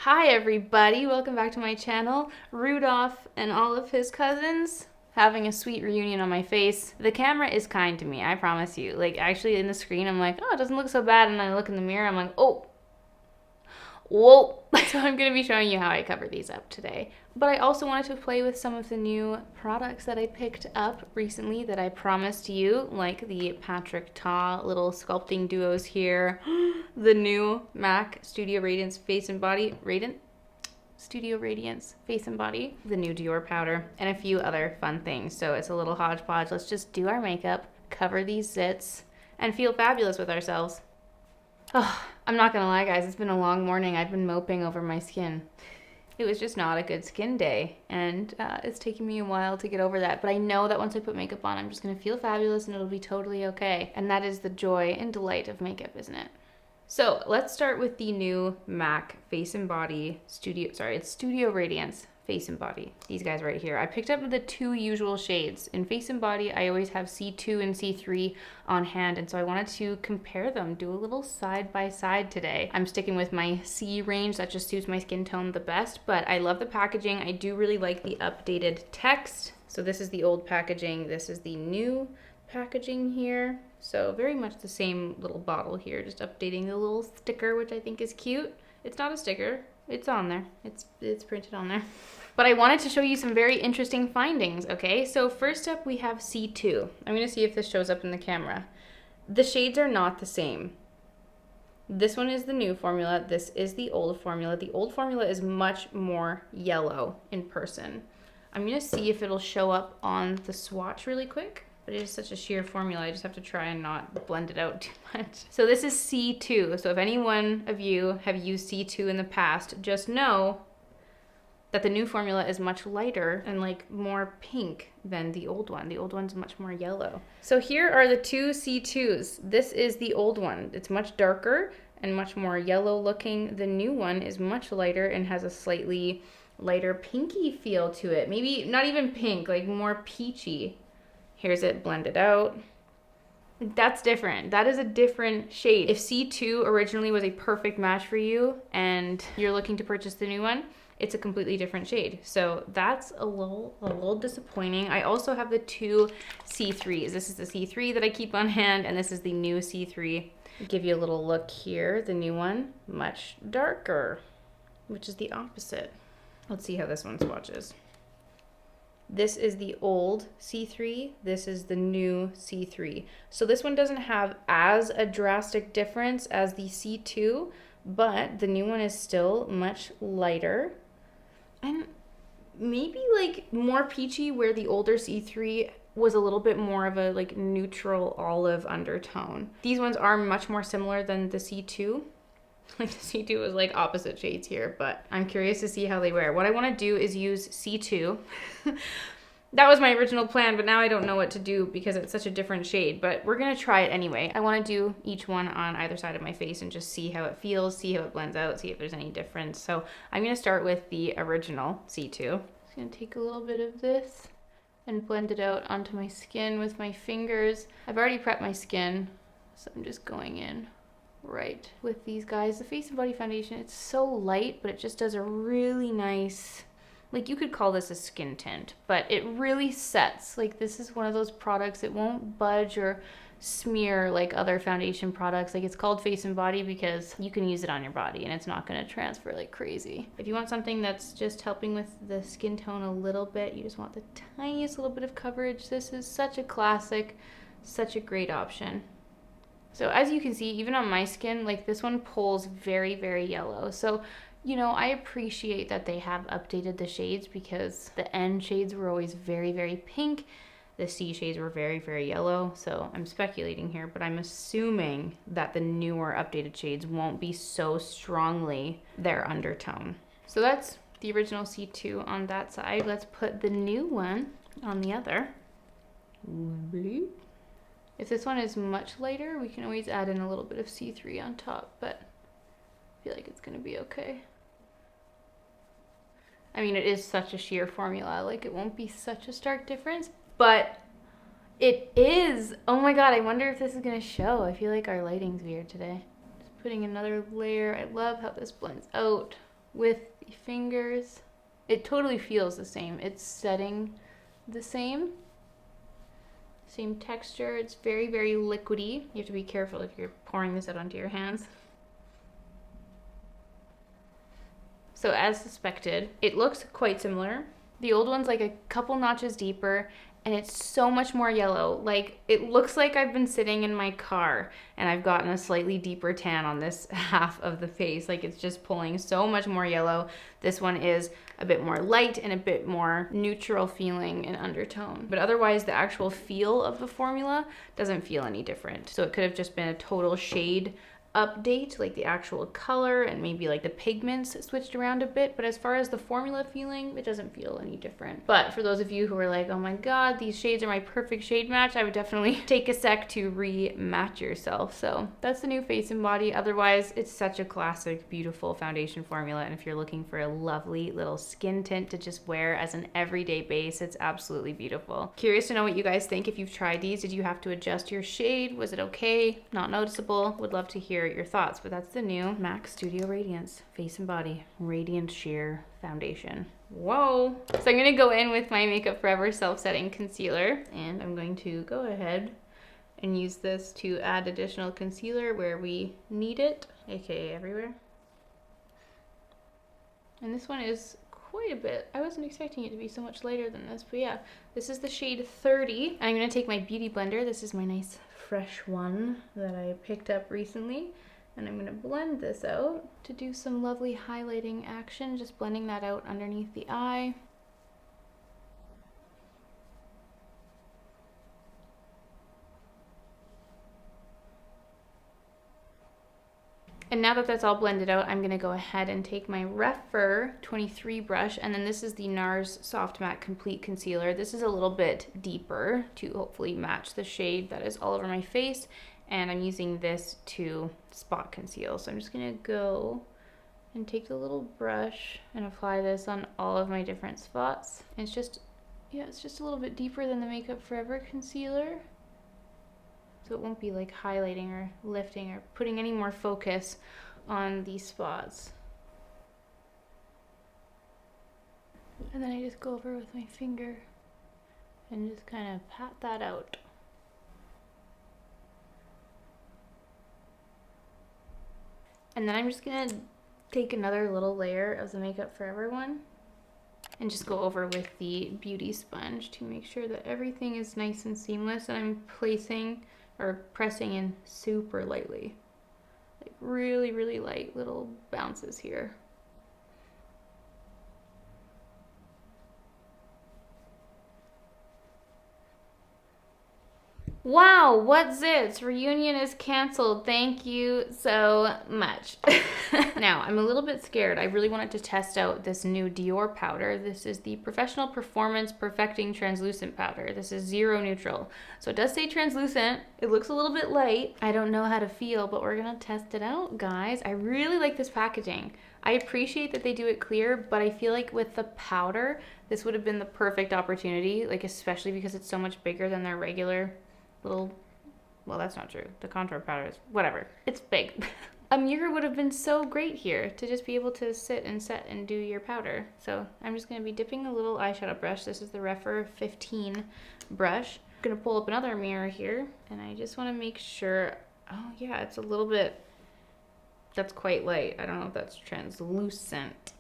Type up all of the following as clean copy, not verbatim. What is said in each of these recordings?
Hi everybody, welcome back to my channel. Rudolph and all of his cousins having a sweet reunion on my face. The camera is kind to me, I promise you. Like actually in the screen I'm like, oh, it doesn't look so bad, and I look in the mirror, I'm like, oh, whoa. So I'm going to be showing you how I cover these up today. But I also wanted to play with some of the new products that I picked up recently that I promised you, like the Patrick Ta little sculpting duos here, the new MAC Studio Radiance Face and Body, Studio Radiance Face and Body, the new DIOR powder, and a few other fun things. So it's a little hodgepodge. Let's just do our makeup, cover these zits, and feel fabulous with ourselves. Oh, I'm not gonna lie guys, it's been a long morning. I've been moping over my skin. It was just not a good skin day, and it's taken me a while to get over that, but I know that once I put makeup on, I'm just gonna feel fabulous and it'll be totally okay. And that is the joy and delight of makeup, isn't it? So let's start with the new MAC Face and Body it's Studio Radiance Face and Body. These guys right here. I picked up the two usual shades. In Face and Body, I always have C2 and C3 on hand, and so I wanted to compare them, do a little side by side today. I'm sticking with my C range, that just suits my skin tone the best, but I love the packaging. I do really like the updated text. So this is the old packaging, this is the new packaging here. So very much the same little bottle here, just updating the little sticker, which I think is cute. It's not a sticker, it's on there. It's printed on there. But I wanted to show you some very interesting findings, okay? So first up we have C2. I'm gonna see if this shows up in the camera. The shades are not the same. This one is the new formula, this is the old formula. The old formula is much more yellow in person. I'm gonna see if it'll show up on the swatch really quick. But it is such a sheer formula, I just have to try and not blend it out too much. So this is C2. So if any one of you have used C2 in the past, just know that the new formula is much lighter and like more pink than the old one. The old one's much more yellow. So here are the two C2s. This is the old one. It's much darker and much more yellow looking. The new one is much lighter and has a slightly lighter pinky feel to it. Maybe not even pink, like more peachy. Here's it blended out. That's different. That is a different shade. If C2 originally was a perfect match for you and you're looking to purchase the new one, it's a completely different shade. So that's a little disappointing. I also have the two C3s. This is the C3 that I keep on hand, and this is the new C3. I'll give you a little look here. The new one, much darker, which is the opposite. Let's see how this one swatches. This is the old C3, this is the new C3. So this one doesn't have as a drastic difference as the C2, but the new one is still much lighter and maybe like more peachy, where the older C3 was a little bit more of a like neutral olive undertone. These ones are much more similar than the C2. Like the C2 was like opposite shades here, but I'm curious to see how they wear. What I want to do is use C2. That was my original plan, but now I don't know what to do because it's such a different shade, but we're going to try it anyway. I want to do each one on either side of my face and just see how it feels, see how it blends out, see if there's any difference. So I'm going to start with the original C2. I'm just going to take a little bit of this and blend it out onto my skin with my fingers. I've already prepped my skin, so I'm just going in right with these guys. The Face and Body foundation, it's so light, but it just does a really nice, like you could call this a skin tint, but it really sets. Like this is one of those products, it won't budge or smear like other foundation products. Like it's called Face and Body because you can use it on your body and it's not going to transfer like crazy. If you want something that's just helping with the skin tone a little bit, you just want the tiniest little bit of coverage, this is such a classic, such a great option. So as you can see, even on my skin, like this one pulls very, very yellow. So, you know, I appreciate that they have updated the shades because the N shades were always very, very pink. The C shades were very, very yellow. So I'm speculating here, but I'm assuming that the newer updated shades won't be so strongly their undertone. So that's the original C2 on that side. Let's put the new one on the other. Bloop. If this one is much lighter, we can always add in a little bit of C3 on top, but I feel like it's gonna be okay. I mean, it is such a sheer formula, like it won't be such a stark difference, but it is. Oh my God, I wonder if this is gonna show. I feel like our lighting's weird today. Just putting another layer. I love how this blends out. with the fingers. It totally feels the same. It's setting the same. Same texture. It's very, very liquidy. You have to be careful if you're pouring this out onto your hands. So as suspected, it looks quite similar. The old one's like a couple notches deeper, and it's so much more yellow. Like, it looks like I've been sitting in my car and I've gotten a slightly deeper tan on this half of the face. Like, it's just pulling so much more yellow. This one is a bit more light and a bit more neutral feeling in undertone. But otherwise, the actual feel of the formula doesn't feel any different. So it could have just been a total shade update, like the actual color and maybe like the pigments switched around a bit, but as far as the formula feeling, it doesn't feel any different. But for those of you who are like, oh my god, these shades are my perfect shade match, I would definitely take a sec to rematch yourself. So that's the new Face and Body. Otherwise, it's such a classic, beautiful foundation formula, and if you're looking for a lovely little skin tint to just wear as an everyday base, it's absolutely beautiful. Curious to know what you guys think if you've tried these. Did you have to adjust your shade? Was it okay? Not noticeable? Would love to hear your thoughts. But that's the new MAC Studio Radiance Face and Body Radiant Sheer Foundation. Whoa! So I'm gonna go in with my Makeup Forever Self-Setting Concealer, and I'm going to go ahead and use this to add additional concealer where we need it, aka everywhere. And this one is quite a bit. I wasn't expecting it to be so much lighter than this, but yeah, this is the shade 30. I'm gonna take my beauty blender. This is my nice fresh one that I picked up recently, and I'm gonna blend this out to do some lovely highlighting action, just blending that out underneath the eye. And now that that's all blended out, I'm gonna go ahead and take my Refer 23 brush, and then this is the NARS Soft Matte Complete Concealer. This is a little bit deeper to hopefully match the shade that is all over my face, and I'm using this to spot conceal. So I'm just gonna go and take the little brush and apply this on all of my different spots. And it's just, yeah, it's just a little bit deeper than the Makeup Forever concealer. So it won't be like highlighting or lifting or putting any more focus on these spots. And then I just go over with my finger and just kind of pat that out. And then I'm just gonna take another little layer of the Makeup Forever one and just go over with the beauty sponge to make sure that everything is nice and seamless, and I'm placing or pressing in super lightly, like really, really light little bounces here. Wow, what zits? Reunion is canceled. Thank you so much. Now, I'm a little bit scared. I really wanted to test out this new DIOR powder. This is the Professional Performance Perfecting Translucent Powder. This is zero neutral. So it does say translucent. It looks a little bit light. I don't know how to feel, but we're gonna test it out, guys. I really like this packaging. I appreciate that they do it clear, but I feel like with the powder, this would have been the perfect opportunity, like especially because it's so much bigger than their regular little, well, that's not true. The contour powder is, whatever. It's big. A mirror would have been so great here to just be able to sit and set and do your powder. So I'm just going to be dipping a little eyeshadow brush. This is the Refer 15 brush. I'm going to pull up another mirror here, and I just want to make sure, oh yeah, it's a little bit, that's quite light. I don't know if that's translucent,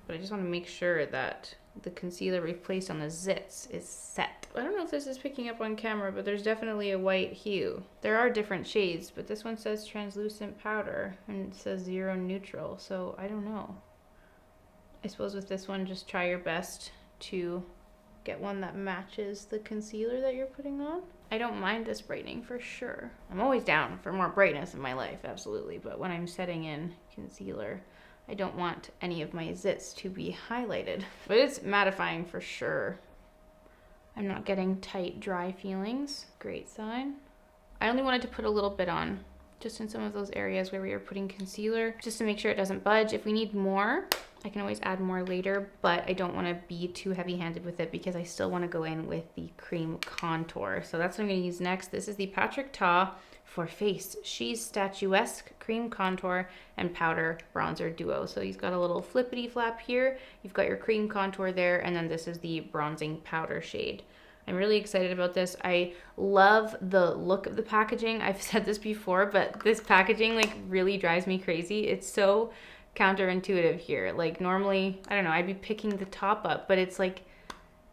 but I just want to make sure that the concealer we've placed on the zits is set. I don't know if this is picking up on camera, but there's definitely a white hue. There are different shades, but this one says translucent powder and it says zero neutral, so I don't know. I suppose with this one, just try your best to get one that matches the concealer that you're putting on. I don't mind this brightening for sure. I'm always down for more brightness in my life, absolutely, but when I'm setting in concealer, I don't want any of my zits to be highlighted, but it's mattifying for sure. I'm not getting tight, dry feelings. Great sign. I only wanted to put a little bit on, just in some of those areas where we are putting concealer, just to make sure it doesn't budge. If we need more, I can always add more later, but I don't want to be too heavy-handed with it because I still want to go in with the cream contour. So that's what I'm going to use next. This is the Patrick Ta for face. She's Statuesque Cream Contour and Powder Bronzer Duo. So he's got a little flippity flap here. You've got your cream contour there, and then this is the bronzing powder shade. I'm really excited about this. I love the look of the packaging. I've said this before, but this packaging like really drives me crazy. It's so counterintuitive here. Like normally, I don't know, I'd be picking the top up, but it's like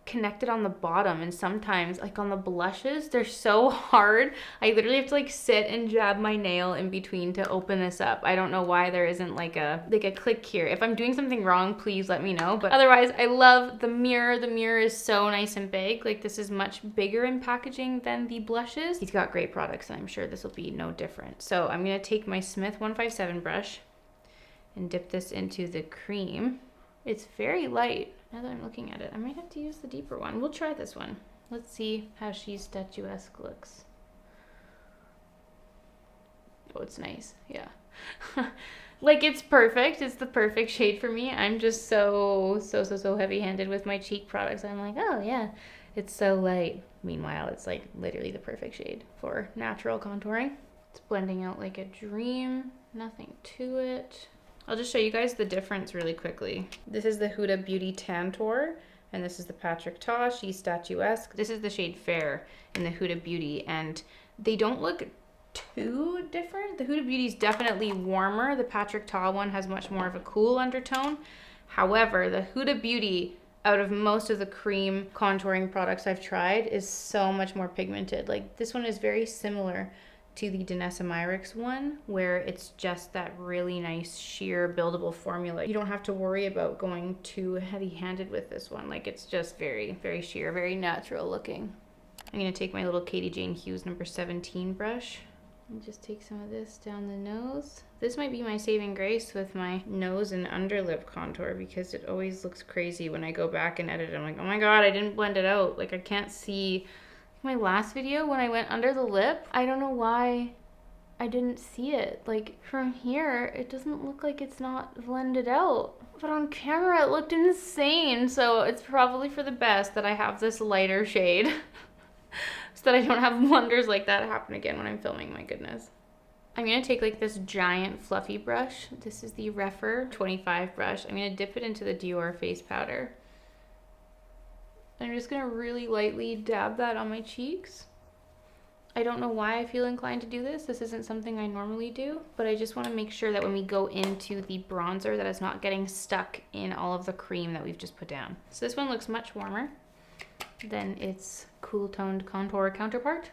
connected on the bottom, and sometimes like on the blushes they're so hard. I literally have to like sit and jab my nail in between to open this up. I don't know why there isn't like a click here. If I'm doing something wrong, please let me know. But otherwise, I love the mirror. The mirror is so nice and big. Like this is much bigger in packaging than the blushes. He's got great products, and I'm sure this will be no different. So I'm gonna take my Smith 157 brush and dip this into the cream. It's very light. Now that I'm looking at it, I might have to use the deeper one. We'll try this one. Let's see how She's Statuesque looks. Oh, it's nice. Yeah. Like it's perfect. It's the perfect shade for me. I'm just so heavy-handed with my cheek products. I'm like, oh yeah, it's so light. Meanwhile, it's like literally the perfect shade for natural contouring. It's blending out like a dream. Nothing to it. I'll just show you guys the difference really quickly. This is the Huda Beauty Tantour, and this is the Patrick Ta, She's Statuesque. This is the shade Fair in the Huda Beauty, and they don't look too different. The Huda Beauty is definitely warmer. The Patrick Ta one has much more of a cool undertone. However, the Huda Beauty, out of most of the cream contouring products I've tried, is so much more pigmented. Like this one is very similar to the Danessa Myricks one, where it's just that really nice sheer buildable formula. You don't have to worry about going too heavy-handed with this one. Like it's just very sheer, very natural looking. I'm gonna take my little Katie Jane Hughes number 17 brush and just take some of this down the nose. This might be my saving grace with my nose and underlip contour, because it always looks crazy when I go back and edit it. I'm like, oh my god, I didn't blend it out. Like I can't see. My last video when I went under the lip, I don't know why I didn't see it. Like from here, it doesn't look like it's not blended out. But on camera, it looked insane. So it's probably for the best that I have this lighter shade so that I don't have blunders like that happen again when I'm filming, my goodness. I'm gonna take like this giant fluffy brush. This is the Refer 25 brush. I'm gonna dip it into the Dior face powder. I'm just gonna really lightly dab that on my cheeks. I don't know why I feel inclined to do this. This isn't something I normally do, but I just wanna make sure that when we go into the bronzer that it's not getting stuck in all of the cream that we've just put down. So this one looks much warmer than its cool toned contour counterpart.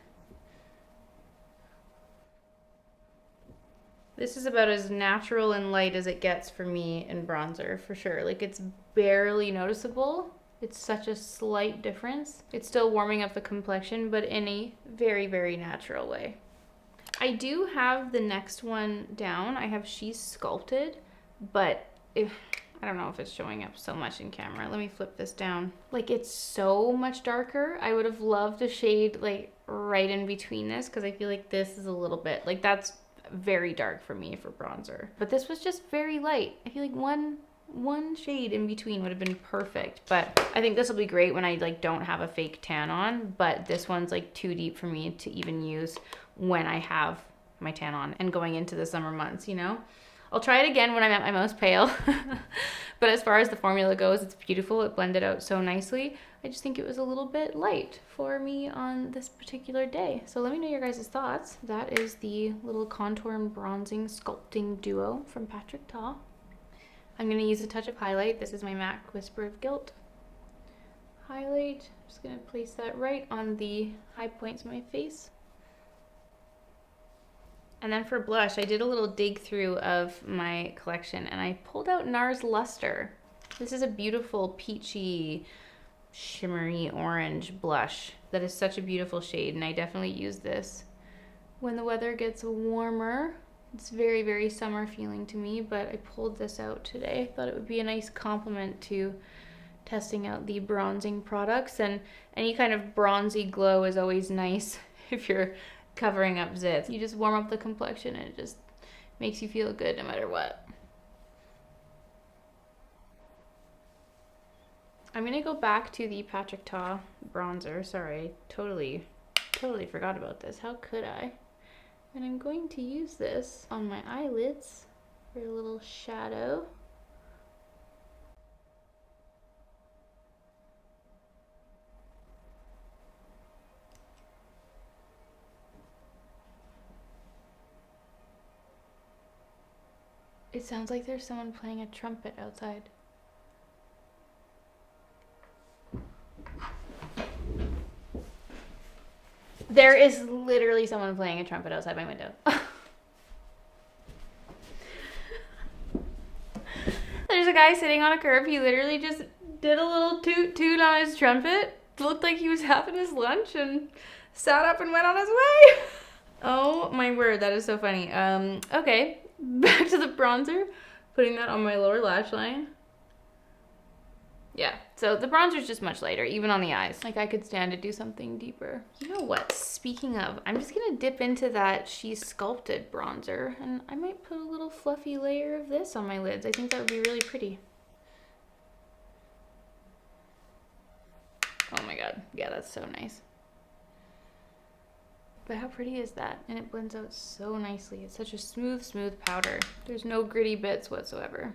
This is about as natural and light as it gets for me in bronzer, for sure. Like it's barely noticeable. It's such a slight difference. It's still warming up the complexion, but in a very natural way. I do have the next one down. I have She's Sculpted, but I don't know if it's showing up so much in camera. Let me flip this down. Like it's so much darker. I would have loved a shade like right in between this, because I feel like this is a little bit, like that's very dark for me for bronzer. But this was just very light. I feel like one shade in between would have been perfect, but I think this will be great when I like don't have a fake tan on, but this one's like too deep for me to even use when I have my tan on and going into the summer months, you know? I'll try it again when I'm at my most pale. But as far as the formula goes, it's beautiful. It blended out so nicely. I just think it was a little bit light for me on this particular day. So let me know your guys' thoughts. That is the little contour and bronzing sculpting duo from Patrick Ta. I'm going to use a touch of highlight. This is my MAC Whisper of Guilt highlight. I'm just going to place that right on the high points of my face. And then for blush, I did a little dig through of my collection and I pulled out NARS Luster. This is a beautiful peachy, shimmery orange blush that is such a beautiful shade, and I definitely use this when the weather gets warmer. It's very summer feeling to me, but I pulled this out today. I thought it would be a nice complement to testing out the bronzing products, and any kind of bronzy glow is always nice if you're covering up zits. You just warm up the complexion and it just makes you feel good no matter what. I'm gonna go back to the Patrick Ta bronzer. Sorry, totally forgot about this. How could I? And I'm going to use this on my eyelids for a little shadow. It sounds like there's someone playing a trumpet outside. There is literally someone playing a trumpet outside my window. There's a guy sitting on a curb. He literally just did a little toot toot on his trumpet. Looked like he was having his lunch and sat up and went on his way. Oh my word, that is so funny. Okay, back to the bronzer. Putting that on my lower lash line. Yeah, so the bronzer's just much lighter, even on the eyes. Like, I could stand to do something deeper. You know what? Speaking of, I'm just gonna dip into that She's Sculpted bronzer, and I might put a little fluffy layer of this on my lids. I think that would be really pretty. Oh my god. Yeah, that's so nice. But how pretty is that? And it blends out so nicely. It's such a smooth, smooth powder. There's no gritty bits whatsoever.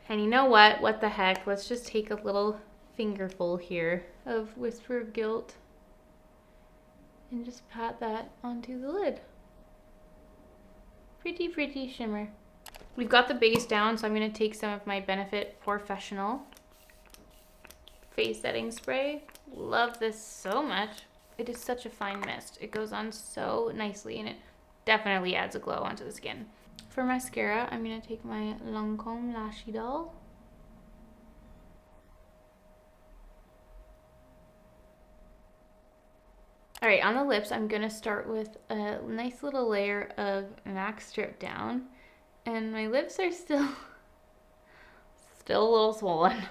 And you know what? What the heck? Let's just take a little fingerful here of Whisper of Guilt and just pat that onto the lid. Pretty, pretty shimmer. We've got the base down, so I'm going to take some of my Benefit Porefessional face setting spray. Love this so much. It is such a fine mist. It goes on so nicely, and it definitely adds a glow onto the skin. For mascara, I'm going to take my LANCOME Lash Idole. Alright, on the lips, I'm going to start with a nice little layer of MAC Strip Down. And my lips are still a little swollen.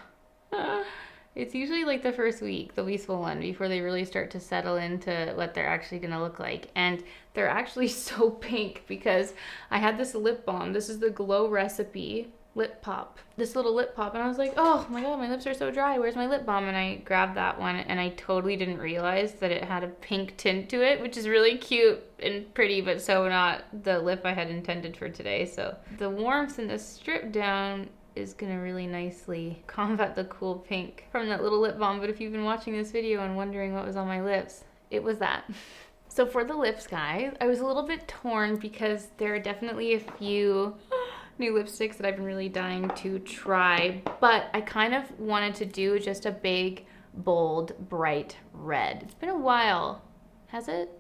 It's usually like the first week they'll be swollen before they really start to settle into what they're actually going to look like. And they're actually so pink because I had this lip balm. This is the Glow Recipe lip pop. This little lip pop, and I was like, oh my god, my lips are so dry. Where's my lip balm? And I grabbed that one, and I totally didn't realize that it had a pink tint to it, which is really cute and pretty, but so not the lip I had intended for today. So the warmth in the strip down is gonna really nicely combat the cool pink from that little lip balm. But if you've been watching this video and wondering what was on my lips, it was that. So for the lips, guys, I was a little bit torn because there are definitely a few new lipsticks that I've been really dying to try, but I kind of wanted to do just a big, bold, bright red. It's been a while, has it?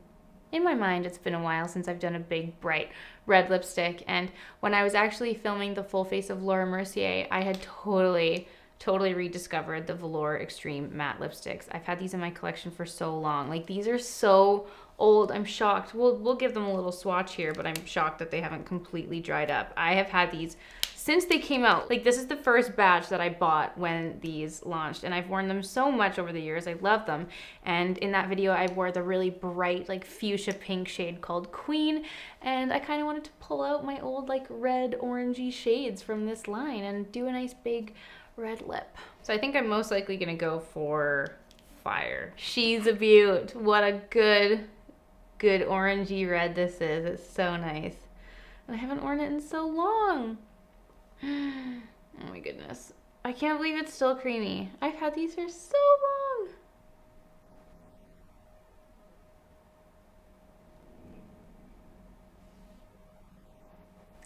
In my mind, it's been a while since I've done a big, bright red lipstick, and when I was actually filming the full face of Laura Mercier, I had totally rediscovered the Velour Extreme Matte Lipsticks. I've had these in my collection for so long. Like, these are so old. I'm shocked. We'll give them a little swatch here, but I'm shocked that they haven't completely dried up. I have had these since they came out. Like, this is the first batch that I bought when these launched, and I've worn them so much over the years. I love them. And in that video, I wore the really bright, like, fuchsia pink shade called Queen, and I kind of wanted to pull out my old, like, red orangey shades from this line and do a nice big red lip. So I think I'm most likely gonna go for Fire. She's a beaut. What a good orangey red this is. It's so nice. And I haven't worn it in so long. Oh my goodness. I can't believe it's still creamy. I've had these for so long.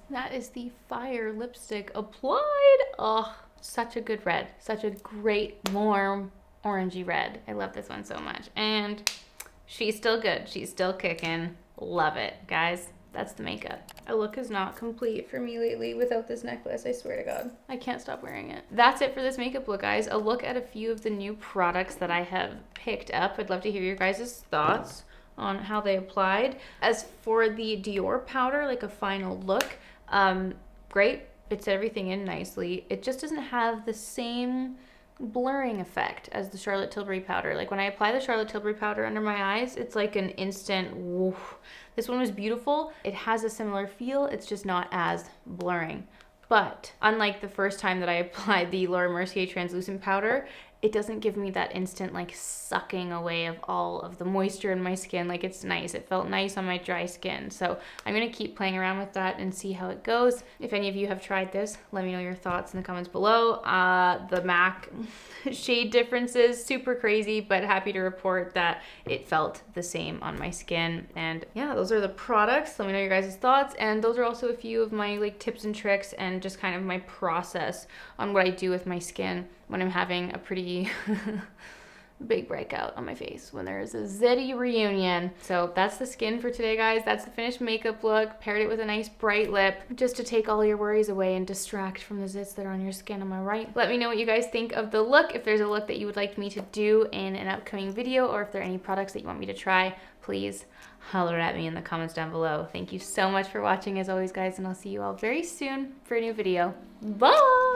That is the Fire lipstick applied. Oh, such a good red. Such a great, warm, orangey red. I love this one so much. And she's still good. She's still kicking. Love it, guys. That's the makeup. A look is not complete for me lately without this necklace, I swear to God. I can't stop wearing it. That's it for this makeup look, guys. A look at a few of the new products that I have picked up. I'd love to hear your guys' thoughts on how they applied. As for the Dior powder, like a final look, great. It set everything in nicely. It just doesn't have the same blurring effect as the Charlotte Tilbury powder. Like, when I apply the Charlotte Tilbury powder under my eyes, it's like an instant woof. This one was beautiful. It has a similar feel. It's just not as blurring. But unlike the first time that I applied the Laura Mercier translucent powder, it doesn't give me that instant like sucking away of all of the moisture in my skin. Like, it's nice. It felt nice on my dry skin. So I'm gonna keep playing around with that and see how it goes. If any of you have tried this, let me know your thoughts in the comments below. The MAC shade differences, super crazy, but happy to report that it felt the same on my skin. And yeah, those are the products. Let me know your guys' thoughts. And those are also a few of my like tips and tricks and just kind of my process on what I do with my skin when I'm having a pretty big breakout on my face, when there's a zitty reunion. So that's the skin for today, guys. That's the finished makeup look. Paired it with a nice bright lip just to take all your worries away and distract from the zits that are on your skin. Am I right? Let me know what you guys think of the look. If there's a look that you would like me to do in an upcoming video, or if there are any products that you want me to try, please holler at me in the comments down below. Thank you so much for watching as always, guys, and I'll see you all very soon for a new video. Bye!